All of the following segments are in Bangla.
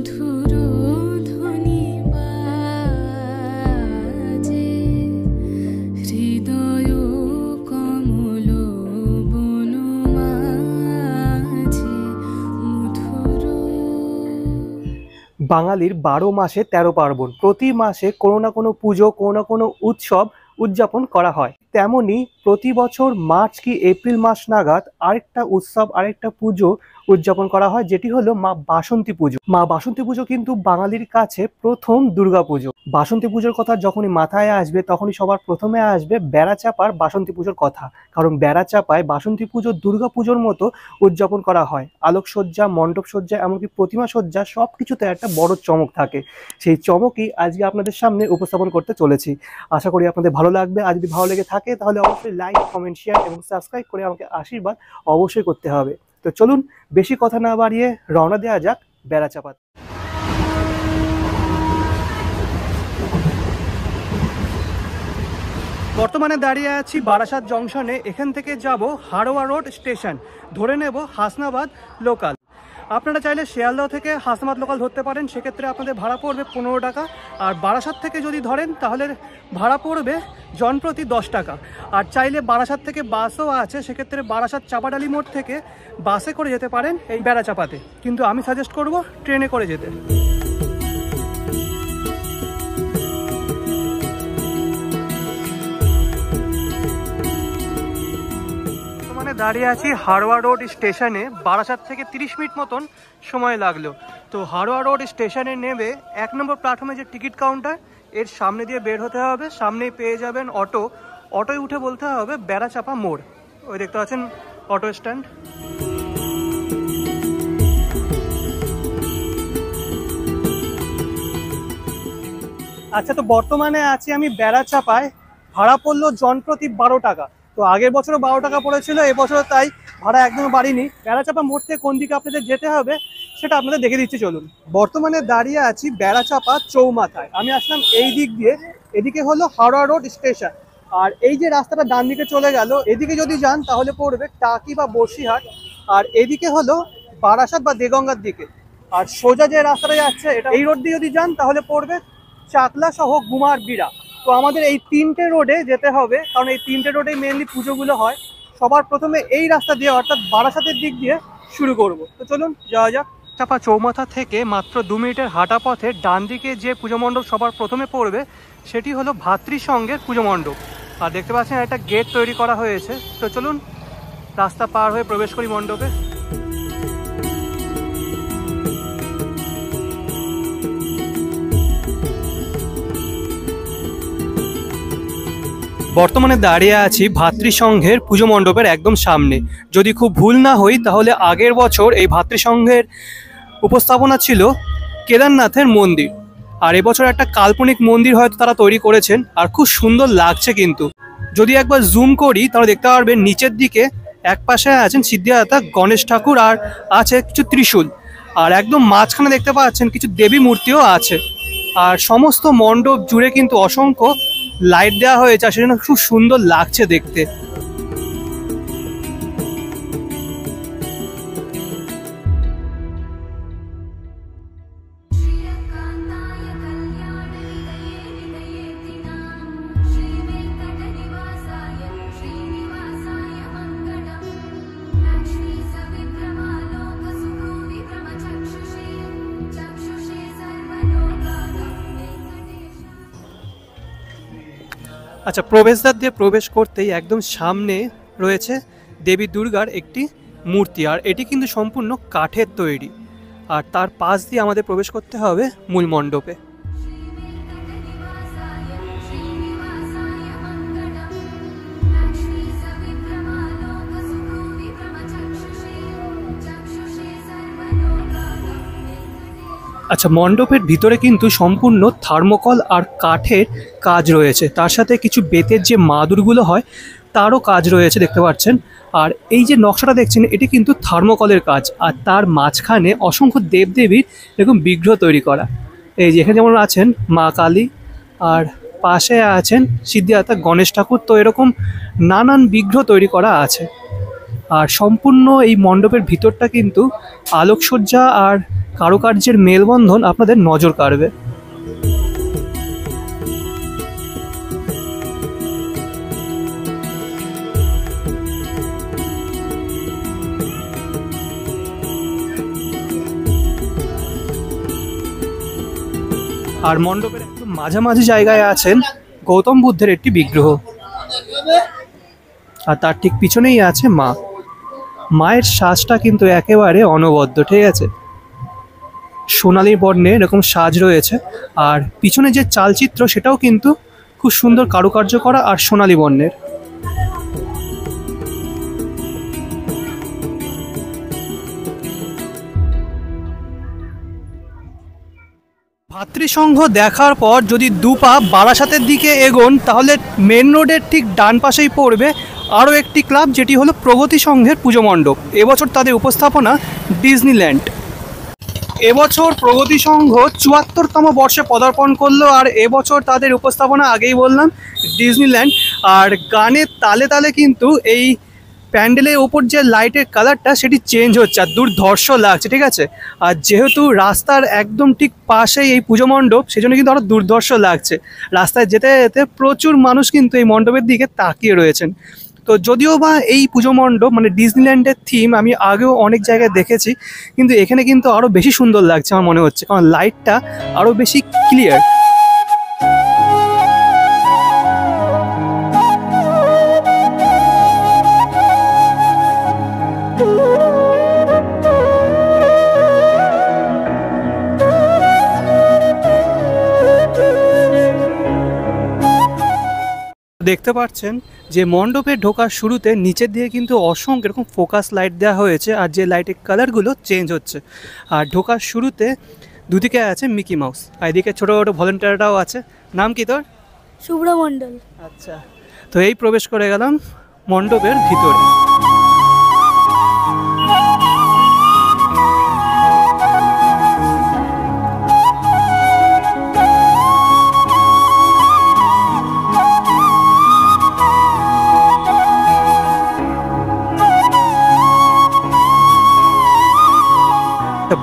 মধুর ধ্বনি বাজে হৃদয় কমল বনমাঝে মধুর। বাঙালির 12 মাসে 13 পার্বণ, প্রতি মাসে কোনো না কোনো পুজো, কোনো না কোনো উৎসব উদযাপন করা হয়। তেমনি প্রতি বছর মার্চ কি এপ্রিল মাস নাগাদ আরেকটা উৎসব, আরেকটা পুজো উদযাপন করা হয়, যেটি হলো মা বাসন্তী পুজো। মা বাসন্তী পুজো কিন্তু বাঙালির কাছে প্রথম দুর্গা পুজো। বাসন্তী পুজোর কথা যখনই মাথায় আসবে তখনই সবার প্রথমে আসবে বেড়াচাঁপার বাসন্তী পুজোর কথা, কারণ বেড়াচাঁপায় বাসন্তী পুজো দুর্গা পুজোর মতো উদযাপন করা হয়। আলোকসজ্জা, মণ্ডপসজ্জা, এমনকি প্রতিমা সজ্জা সব কিছুতে একটা বড় চমক থাকে। সেই চমকই আজকে আপনাদের সামনে উপস্থাপন করতে চলেছি। আশা করি আপনাদের ভালো লাগবে। আর যদি ভালো লেগে থাকে তাহলে অবশ্যই লাইক, কমেন্ট, শেয়ার এবং সাবস্ক্রাইব করে আমাকে আশীর্বাদ অবশ্যই করতে হবে। তো চলুন বেশি কথা না বাড়িয়ে রওনা দেওয়া যাক বেড়াচাঁপা। বর্তমানে দাঁড়িয়ে আছি বারাসাত জংশনে। এখান থেকে যাব হাড়োয়া রোড স্টেশন, ধরে নেব হাসনাবাদ লোকাল। আপনারা চাইলে শিয়ালদহ থেকে হাসনাবাদ লোকাল ধরতে পারেন, সেক্ষেত্রে আপনাদের ভাড়া পড়বে 15 টাকা। আর বারাসাত থেকে যদি ধরেন তাহলে ভাড়া পড়বে জনপ্রতি 10 টাকা। আর চাইলে বারাসাত থেকে বাসও আছে, সেক্ষেত্রে বারাসাত চাপাডালি মোড় থেকে বাসে করে যেতে পারেন এই বেড়াচাঁপাতে, কিন্তু আমি সাজেস্ট করব ট্রেনে করে যেতে। দাঁড়িয়ে আছি হাড়োয়া রোড স্টেশনে। বারাসাত থেকে 30 মিনিট মতন সময় লাগলো। তো হাড়োয়া রোড স্টেশনে নেমে 1 নম্বর প্ল্যাটফর্মে যে টিকিট কাউন্টার, এর সামনে দিয়ে বের হতে হবে। সামনেই পেয়ে যাবেন অটো, অটোয় উঠে বলতে হবে বেড়াচাঁপা মোড়। ওই দেখতে পাচ্ছেন অটো স্ট্যান্ড। আচ্ছা, তো বর্তমানে আছি আমি বেড়াচাঁপায়। ভাড়া পড়লো জনপ্রতি 12 টাকা। তো আগের বছরও 12 টাকা পড়েছিল, এবছরও তাই ভাড়া একদম বাড়িনি। বেড়াচাঁপা মোড় থেকে কোন দিকে আপনাদের যেতে হবে সেটা আপনাদের দেখে দিচ্ছি, চলুন। বর্তমানে দাঁড়িয়ে আছি বেড়াচাঁপা চৌমাথায়। আমি আসলাম এই দিক দিয়ে, এদিকে হলো হাওড়া রোড স্টেশন। আর এই যে রাস্তাটা ডান দিকে চলে গেল, এদিকে যদি যান তাহলে পড়বে টাকি বা বসিরহাট। আর এদিকে হলো বারাসাত বা দেগঙ্গার দিকে। আর সোজা যে রাস্তাটা যাচ্ছে, এটা এই রোড দিয়ে যদি যান তাহলে পড়বে চাকলা সহ গুমার বিড়া। তো আমাদের এই 3টে রোডে যেতে হবে, কারণ এই 3টে রোডেই মেনলি পুজোগুলো হয়। সবার প্রথমে এই রাস্তা দিয়ে অর্থাৎ বারাসাতের দিক দিয়ে শুরু করব। তো চলুন যাওয়া যাক। চাপা চৌমাথা থেকে মাত্র 2 মিনিটের হাঁটা পথে ডান দিকে যে পুজো মণ্ডপ সবার প্রথমে পড়বে সেটি হলো ভাতৃসংঘের পুজো মণ্ডপ। আর দেখতে পাচ্ছেন একটা গেট তৈরি করা হয়েছে। তো চলুন রাস্তা পার হয়ে প্রবেশ করি মণ্ডপে। বর্তমানে দাঁড়িয়ে আছি ভাতৃসংঘের পুজো মণ্ডপের একদম সামনে। যদি খুব ভুল না হই তাহলে আগের বছর এই ভাতৃসংঘের উপস্থাপনা ছিল কেদারনাথের মন্দির, আর এবছর একটা কাল্পনিক মন্দির হয়তো তারা তৈরি করেছেন, আর খুব সুন্দর লাগছে। কিন্তু যদি একবার জুম করি তাহলে দেখতে পারবেন নিচের দিকে এক পাশে আছেন সিদ্ধিদাতা গণেশ ঠাকুর, আর আছে কিছু ত্রিশূল, আর একদম মাঝখানে দেখতে পাচ্ছেন কিছু দেবী মূর্তিও আছে। আর সমস্ত মণ্ডপ জুড়ে কিন্তু অসংখ্য লাইট দেওয়া হয়েছে, আর সেজন্য খুব সুন্দর লাগছে দেখতে। আচ্ছা, প্রবেশদ্বার দিয়ে প্রবেশ করতেই একদম সামনে রয়েছে দেবী দুর্গার একটি মূর্তি, আর এটি কিন্তু সম্পূর্ণ কাঠের তৈরি। আর তার পাশ দিয়ে আমাদের প্রবেশ করতে হবে মূল মণ্ডপে। আচ্ছা, মণ্ডপের ভিতরে কিন্তু সম্পূর্ণ থার্মোকল আর কাঠের কাজ রয়েছে, তার সাথে কিছু বেতের যে মাদুরগুলো হয় তারও কাজ রয়েছে দেখতে পাচ্ছেন। আর এই যে নকশাটা দেখছেন এটি কিন্তু থার্মোকলের কাজ, আর তার মাঝখানে অসংখ্য দেবদেবীর এরকম বিগ্রহ তৈরি করা। এই যে এখানে যেমন আছেন মা কালী, আর পাশে আছেন সিদ্ধিদাতা গণেশ ঠাকুর। তো এরকম নানান বিগ্রহ তৈরি করা আছে। আর সম্পূর্ণ এই মণ্ডপের ভিতরটা কিন্তু আলোকসজ্জা আর কারুকার্যের মেলবন্ধন আপনাদের নজর কাড়বে। আর মণ্ডপের একদম মাঝামাঝি জায়গায় আছেন গৌতম বুদ্ধের একটি বিগ্রহ, আর তার ঠিক পিছনেই আছে মা। মায়ের সাজটা কিন্তু একেবারে অনবদ্য, ঠিক আছে, সোনালী বর্ণে এরকম সাজ রয়েছে। আর পিছনে যে চালচিত্র সেটাও কিন্তু খুব সুন্দর কারুকার্য করা আর সোনালী বর্ণের। ভাতৃসংঘ দেখার পর যদি দুপা বারাসাতের দিকে এগোন তাহলে মেন রোডের ঠিক ডান পাশেই পড়বে আরও একটি ক্লাব, যেটি হলো প্রগতি সংঘের পুজো মণ্ডপ। এবছর তাদের উপস্থাপনা ডিজনিল্যান্ড। এবছর প্রগতি সংঘ ৭৪তম বর্ষে পদার্পণ করলো, আর এবছর তাদের উপস্থাপনা আগেই বললাম ডিজনিল্যান্ড। আর গানের তালে তালে কিন্তু এই প্যান্ডেলের ওপর যে লাইটের কালারটা সেটি চেঞ্জ হচ্ছে আর দুর্ধর্ষ লাগছে, ঠিক আছে। আর যেহেতু রাস্তার একদম ঠিক পাশেই এই পুজো মণ্ডপ, সেজন্য কিন্তু আরও দুর্ধর্ষ লাগছে। রাস্তায় যেতে যেতে প্রচুর মানুষ কিন্তু এই মণ্ডপের দিকে তাকিয়ে রয়েছেন। তো যদিও বা এই পুজো মণ্ডপ মানে ডিজনিল্যান্ডের থিম আমি আগেও অনেক জায়গায় দেখেছি, কিন্তু এখানে কিন্তু আরও বেশি সুন্দর লাগছে আমার মনে হচ্ছে, কারণ লাইটটা আরও বেশি ক্লিয়ার। দেখতে পাচ্ছেন যে মণ্ডপে ঢোকার শুরুতে নিচের দিকে কিন্তু অসংখ্য এরকম ফোকাস লাইট দেওয়া হয়েছে, আর যে লাইটের কালারগুলো চেঞ্জ হচ্ছে। আর ঢোকার শুরুতে দুদিকে আছে মিকি মাউস, আর এদিকে ছোটো ছোটো ভলেন্টিয়াররাও আছে। নাম কি তোর? শুভ্র মণ্ডল। আচ্ছা, তো এই প্রবেশ করে গেলাম মণ্ডপের ভিতরে।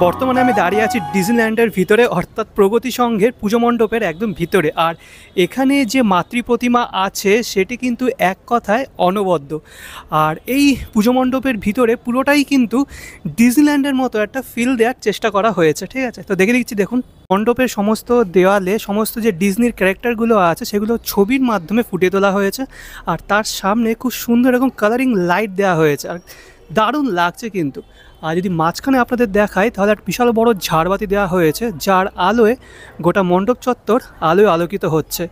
বর্তমানে আমি দাঁড়িয়ে আছি ডিজনিল্যান্ডের ভিতরে, অর্থাৎ প্রগতি সংঘের পুজো মণ্ডপের একদম ভিতরে। আর এখানে যে মাতৃ প্রতিমা আছে সেটি কিন্তু এক কথায় অনবদ্য। আর এই পুজো মণ্ডপের ভিতরে পুরোটাই কিন্তু ডিজনিল্যান্ডের মতো একটা ফিল দেওয়ার চেষ্টা করা হয়েছে, ঠিক আছে। তো দেখে দিচ্ছি, দেখুন মণ্ডপের সমস্ত দেওয়ালে সমস্ত যে ডিজনির ক্যারেক্টারগুলো আছে সেগুলো ছবির মাধ্যমে ফুটিয়ে তোলা হয়েছে, আর তার সামনে খুব সুন্দর এরকম কালারিং লাইট দেওয়া হয়েছে, আর দারুণ লাগছে কিন্তু। আর যদি মাঝখানে আপনাদের দেখায় তাহলে একটা বিশাল বড় ঝাড়বাতি দেওয়া হয়েছে, যার আলোয় গোটা মণ্ডপ চত্বর আলোয় আলোকিত হচ্ছে।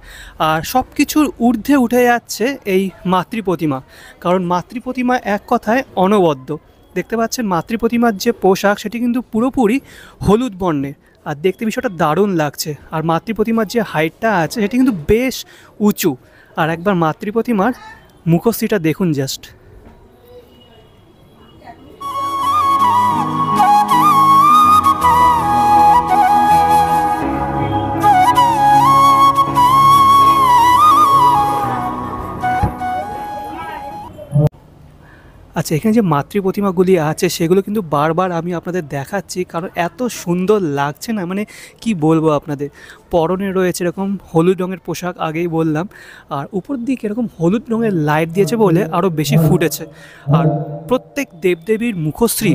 আর সব কিছুর ঊর্ধ্বে উঠে যাচ্ছে এই মাতৃ প্রতিমা, কারণ মাতৃ প্রতিমা এক কথায় অনবদ্য। দেখতে পাচ্ছেন মাতৃ প্রতিমার যে পোশাক সেটি কিন্তু পুরোপুরি হলুদ বর্ণের, আর দেখতে বিষয়টা দারুণ লাগছে। আর মাতৃ প্রতিমার যে হাইটটা আছে সেটি কিন্তু বেশ উঁচু। আর একবার মাতৃ প্রতিমার মুখশ্রীটা দেখুন জাস্ট। আচ্ছা, এখানে যে মাতৃ প্রতিমাগুলি আছে সেগুলো কিন্তু বারবার আমি আপনাদের দেখাচ্ছি, কারণ এত সুন্দর লাগছে না, মানে কি বলবো আপনাদের। পরনে রয়েছে এরকম হলুদ রঙের পোশাক, আগেই বললাম, আর উপর দিকে এরকম হলুদ রঙের লাইট দিয়েছে বলে আরও বেশি ফুটেছে। আর প্রত্যেক দেবদেবীর মুখশ্রী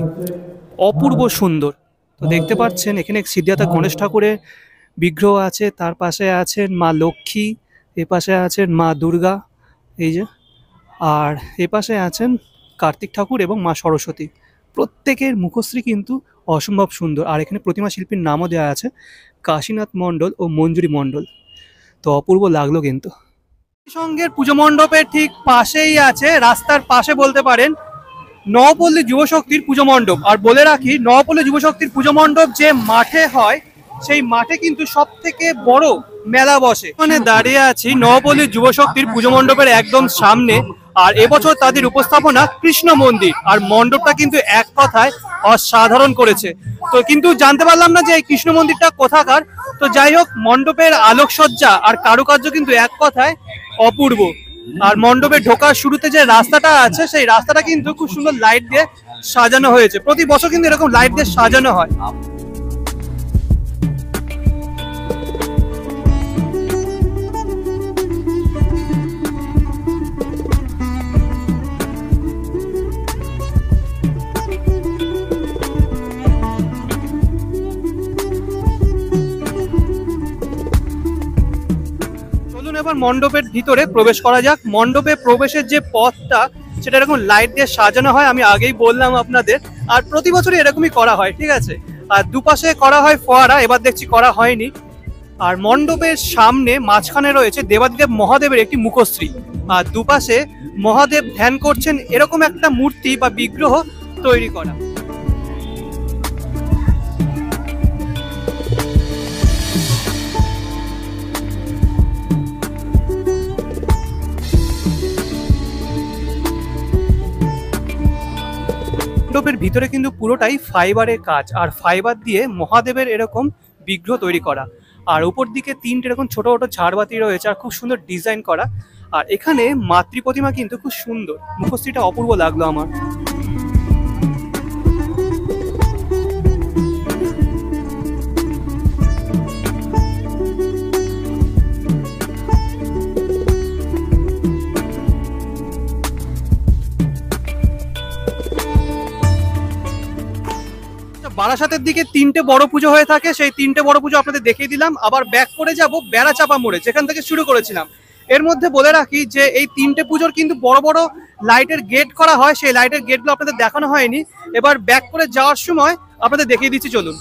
অপূর্ব সুন্দর। তো দেখতে পাচ্ছেন এখানে সিদ্ধিদাতা গণেশ ঠাকুরের বিগ্রহ আছে, তার পাশে আছেন মা লক্ষ্মী, এ পাশে আছেন মা দুর্গা, এই যে, আর এ পাশে আছেন কার্তিক ঠাকুর এবং মা সরস্বতী। প্রত্যেকের মুখশ্রী কিন্তু অসম্ভব সুন্দর। আর এখানে প্রতিমা শিল্পীর নামও দেওয়া আছে, কাশীনাথ মণ্ডল ও মঞ্জুরি মণ্ডল। তো অপূর্ব লাগলো কিন্তু। সঙ্গের পুজো মণ্ডপের ঠিক পাশেই আছে, রাস্তার পাশে বলতে পারেন, নবপল্লী যুবশক্তির পুজো মণ্ডপ। আর বলে রাখি, নবপল্লী যুবশক্তির পুজো মণ্ডপ যে মাঠে হয় সেই মাঠে কিন্তু সব থেকে বড় মেলা বসে। মানে দাঁড়িয়ে আছি নবপল্লী যুবশক্তির পুজো মণ্ডপের একদম সামনে, আর এবছর তাদের উপস্থাপনা কৃষ্ণ মন্দির। আর মণ্ডপটা কিন্তু এক কথায় অসাধারণ করেছে। তো কিন্তু জানতে পারলাম না যে এই কৃষ্ণ মন্দিরটা কোথাকার। তো যাই হোক, মণ্ডপের আলোকসজ্জা আর কারুকার্য কিন্তু এক কথায় অপূর্ব। আর মণ্ডপে ঢোকার শুরুতে যে রাস্তাটা আছে সেই রাস্তাটা কিন্তু খুব সুন্দর লাইট দিয়ে সাজানো হয়েছে। প্রতি বছর কিন্তু এরকম লাইট দিয়ে সাজানো হয়। এবার মণ্ডপের ভিতরে প্রবেশ করা যাক। মণ্ডপে প্রবেশের যে পথটা সেটা এরকম লাইট দিয়ে সাজানো হয়, আমি আগেই বললাম আপনাদের। আর প্রতি বছরই এরকমই করা হয়, ঠিক আছে। আর দুপাশে করা হয় ফোয়ারা, এবার দেখছি করা হয়নি। আর মণ্ডপের সামনে মাঝখানে রয়েছে দেবাদিদেব মহাদেবের একটি মুখশ্রী, আর দুপাশে মহাদেব ধ্যান করছেন এরকম একটা মূর্তি বা বিগ্রহ তৈরি করা। মণ্ডপের ভিতরে কিন্তু পুরোটাই ফাইবারের কাজ, আর ফাইবার দিয়ে মহাদেবের এরকম বিগ্রহ তৈরি করা। আর উপর দিকে তিনটে এরকম ছোট ছোট ঝাড়বাতি রয়েছে, আর খুব সুন্দর ডিজাইন করা। আর এখানে মাতৃ প্রতিমা কিন্তু খুব সুন্দর, মুখশ্রীটা অপূর্ব লাগলো আমার। বারাসাতের দিকে তিনটে বড় পুজো হয়ে থাকে, সেই তিনটে বড় পুজো আপনাদের দেখিয়ে দিলাম। আবার ব্যাক করে যাব বেড়াচাপা মোড়ে, যেখান থেকে শুরু করেছিলাম। এর মধ্যে বলে রাখি যে এই তিনটে পুজোর কিন্তু বড় বড় লাইটের গেট করা হয়, সেই লাইটের গেটগুলো আপনাদের দেখানো হয়নি। এবার ব্যাক করে যাওয়ার সময় আপনাদের দেখিয়ে দিচ্ছি, চলুন।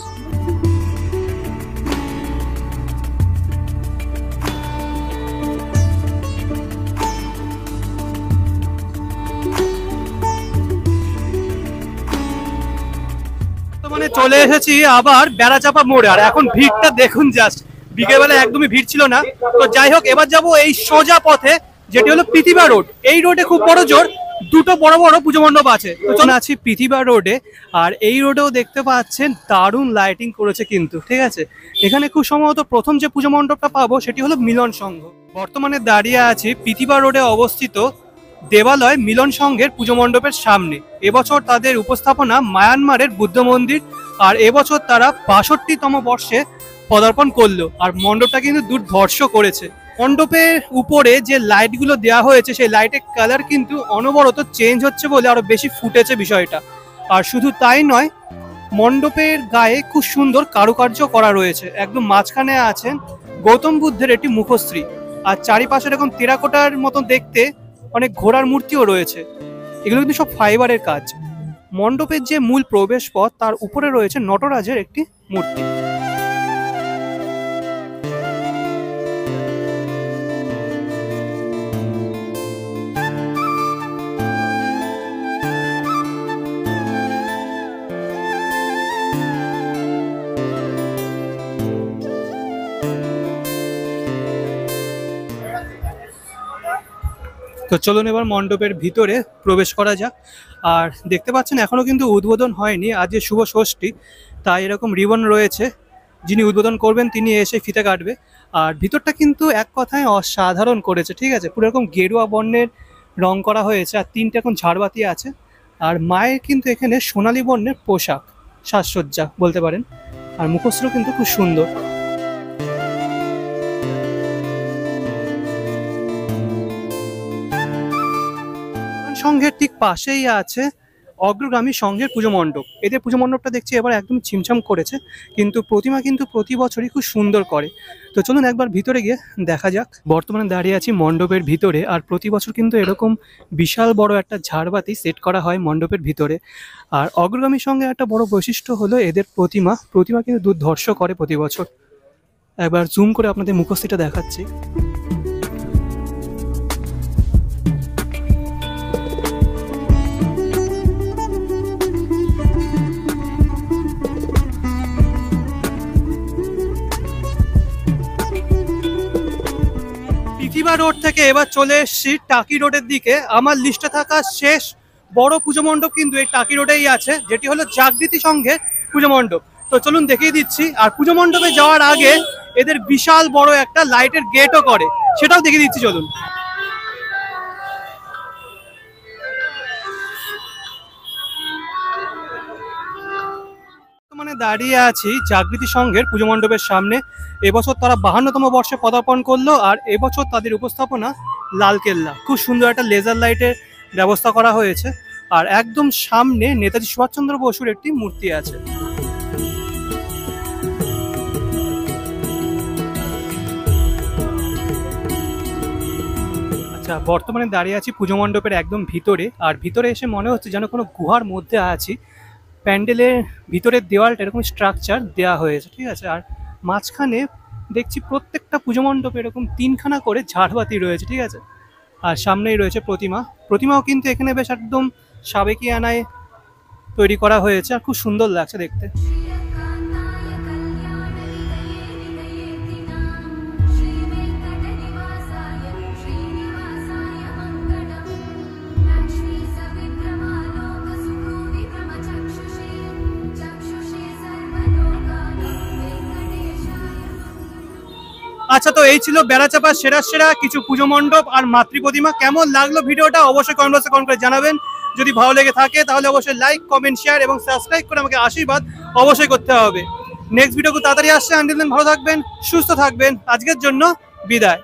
মানে চলে এসেছি আবার বেড়াচাপা মোড়ে, আর এখন ভিড়টা দেখুন জাস্ট। বিকেলবেলা একদমই ভিড় ছিল না। তো যাই হোক, এবার যাব এই সোজা পথে, যেটি হলো পৃথিবী রোড। এই রোডে খুব বড় জোর দুটো বড় বড় পুজো মণ্ডপ আছে। তো চলে আছি পৃথিবী রোডে, আর এই রোডেও দেখতে পাচ্ছেন দারুণ লাইটিং করেছে কিন্তু, ঠিক আছে। এখানে খুব সম্ভবত প্রথম যে পুজো মণ্ডপটা পাবো সেটি হলো মিলন সংঘ। বর্তমানে দাঁড়িয়ে আছি পৃথিবী রোডে অবস্থিত দেবালয় মিলন সংঘের পুজো মণ্ডপের সামনে। এবছর তাদের উপস্থাপনা মায়ানমারের বুদ্ধ মন্দির, আর এবছর তারা ৬২তম বর্ষে পদার্পণ করলো। আর মণ্ডপটা কিন্তু দুর্ধর্ষ করেছে। মণ্ডপের উপরে যে লাইটগুলো দেওয়া হয়েছে সেই লাইটের কালার কিন্তু অনবরত চেঞ্জ হচ্ছে বলে আরো বেশি ফুটেছে বিষয়টা। আর শুধু তাই নয়, মণ্ডপের গায়ে খুব সুন্দর কারুকার্য করা রয়েছে। একদম মাঝখানে আছেন গৌতম বুদ্ধের একটি মুখশ্রী, আর চারিপাশে এরকম টেরাকোটার মতো দেখতে অনেক ঘোড়ার মূর্তিও রয়েছে। এগুলো কিন্তু সব ফাইবারের কাজ। মণ্ডপের যে মূল প্রবেশ পথ তার উপরে রয়েছে নটরাজের একটি মূর্তি। তো চলুন এবার মণ্ডপের ভিতরে প্রবেশ করা যাক। আর দেখতে পাচ্ছেন এখনো কিন্তু উদ্বোধন হয়নি, আজ যে শুভ ষষ্ঠী, তাই এরকম রিবন রয়েছে। যিনি উদ্বোধন করবেন তিনি এসে ফিতে কাটবে। আর ভিতরটা কিন্তু এক কথায় অসাধারণ করেছে, ঠিক আছে। পুরো এরকম গেরুয়া বর্ণের রং করা হয়েছে, আর তিনটে এখন ঝাড়বাতি আছে। আর মায়ের কিন্তু এখানে সোনালী বর্ণের পোশাক, সাজসজ্জা বলতে পারেন। আর মুখশ্রীও কিন্তু খুব সুন্দর। সংঘের ঠিক পাশেই আছে অগ্রগামী সংঘের পুজো মণ্ডপ। এদের পুজো মণ্ডপটা দেখছি এবার একদম ছিমছাম করেছে, কিন্তু প্রতিমা কিন্তু প্রতি বছরই খুব সুন্দর করে। তো চলুন একবার ভিতরে গিয়ে দেখা যাক। বর্তমানে দাঁড়িয়ে আছি মণ্ডপের ভিতরে, আর প্রতি বছর কিন্তু এরকম বিশাল বড় একটা ঝাড়বাতি সেট করা হয় মণ্ডপের ভিতরে। আর অগ্রগামী সংঘের একটা বড় বৈশিষ্ট্য হলো এদের প্রতিমা কিন্তু দুর্ধর্ষ করে প্রতি বছর। একবার জুম করে আপনাদের মুখশ্রীটা দেখাচ্ছি। রোড থেকে এবার চলে এসেছি টাকি রোডের দিকে। আমার লিস্টে থাকা শেষ বড় পুজো মণ্ডপ কিন্তু এই টাকি রোডেই আছে, যেটি হলো জাগৃতি সংঘের পুজো মণ্ডপ। তো চলুন দেখিয়ে দিচ্ছি। আর পুজো মণ্ডপে যাওয়ার আগে এদের বিশাল বড় একটা লাইটের গেটও করে, সেটাও দেখিয়ে দিচ্ছি, চলুন। মানে দাঁড়িয়ে আছি জাগৃতি সংঘের পুজো মণ্ডপের সামনে। এবছর তারা 52তম বর্ষে পদার্পণ করলো, আর এবছর তাদের উপস্থাপনা লালকেল্লা। খুব সুন্দর একটা লেজার লাইটের ব্যবস্থা করা হয়েছে, আর একদম সামনে নেতাজি সুভাষচন্দ্র বসুর একটি মূর্তি আছে। আচ্ছা, বর্তমানে দাঁড়িয়ে আছি পুজো মণ্ডপের একদম ভিতরে, আর ভিতরে এসে মনে হচ্ছে যেন কোনো গুহার মধ্যে আছি। প্যান্ডেলের ভিতরের দেওয়ালটা এরকম স্ট্রাকচার দেওয়া হয়েছে, ঠিক আছে। আর মাঝখানে দেখছি প্রত্যেকটা পুজো মণ্ডপে এরকম 3খানা করে ঝাড়বাতি রয়েছে, ঠিক আছে। আর সামনেই রয়েছে প্রতিমাও কিন্তু এখানে বেশ একদম সাবেকি আনায় তৈরি করা হয়েছে, আর খুব সুন্দর লাগছে দেখতে। আচ্ছা, তো এই ছিল বেড়াচাপার সেরা সেরা কিছু পুজো মণ্ডপ আর মাতৃ প্রতিমা। কেমন লাগলো ভিডিওটা অবশ্যই কমেন্ট বক্সে কমেন্ট করে জানাবেন। যদি ভালো লেগে থাকে তাহলে অবশ্যই লাইক, কমেন্ট, শেয়ার এবং সাবস্ক্রাইব করে আমাকে আশীর্বাদ অবশ্যই করতে হবে। নেক্সট ভিডিও খুব তাড়াতাড়ি আসছে। আনটিল দেন ভালো থাকবেন, সুস্থ থাকবেন। আজকের জন্য বিদায়।